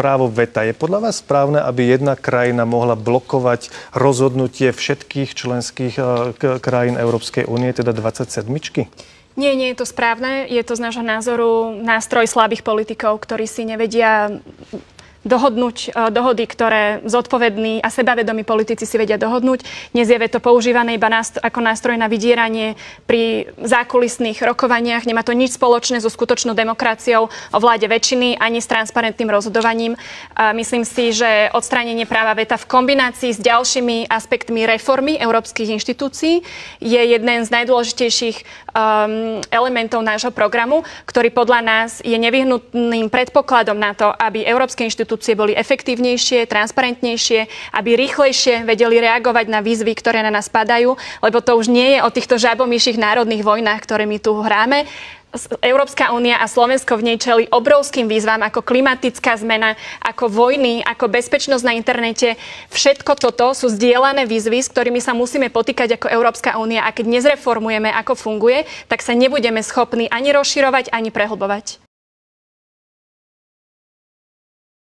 právo veta. Je podľa vás správne, aby jedna krajina mohla blokovať rozhodnutie všetkých členských krajín Európskej únie, teda 27? Nie, nie je to správne. Je to z nášho názoru nástroj slabých politikov, ktorí si nevedia dohodnúť dohody, ktoré zodpovední a sebavedomí politici si vedia dohodnúť. Dnes je veto používané iba ako nástroj na vydieranie pri zákulisných rokovaniach. Nemá to nič spoločné so skutočnou demokraciou o vláde väčšiny ani s transparentným rozhodovaním. Myslím si, že odstránenie práva veta v kombinácii s ďalšími aspektmi reformy európskych inštitúcií je jeden z najdôležitejších elementov nášho programu, ktorý podľa nás je nevyhnutným predpokladom na to, aby európske inštitúcie boli efektívnejšie, transparentnejšie, aby rýchlejšie vedeli reagovať na výzvy, ktoré na nás padajú, lebo to už nie je o týchto žabomyších národných vojnách, ktoré my tu hráme. Európska únia a Slovensko v nej čelí obrovským výzvam ako klimatická zmena, ako vojny, ako bezpečnosť na internete. Všetko toto sú zdieľané výzvy, s ktorými sa musíme potýkať ako Európska únia a keď nezreformujeme, ako funguje, tak sa nebudeme schopní ani rozširovať, ani prehlbovať.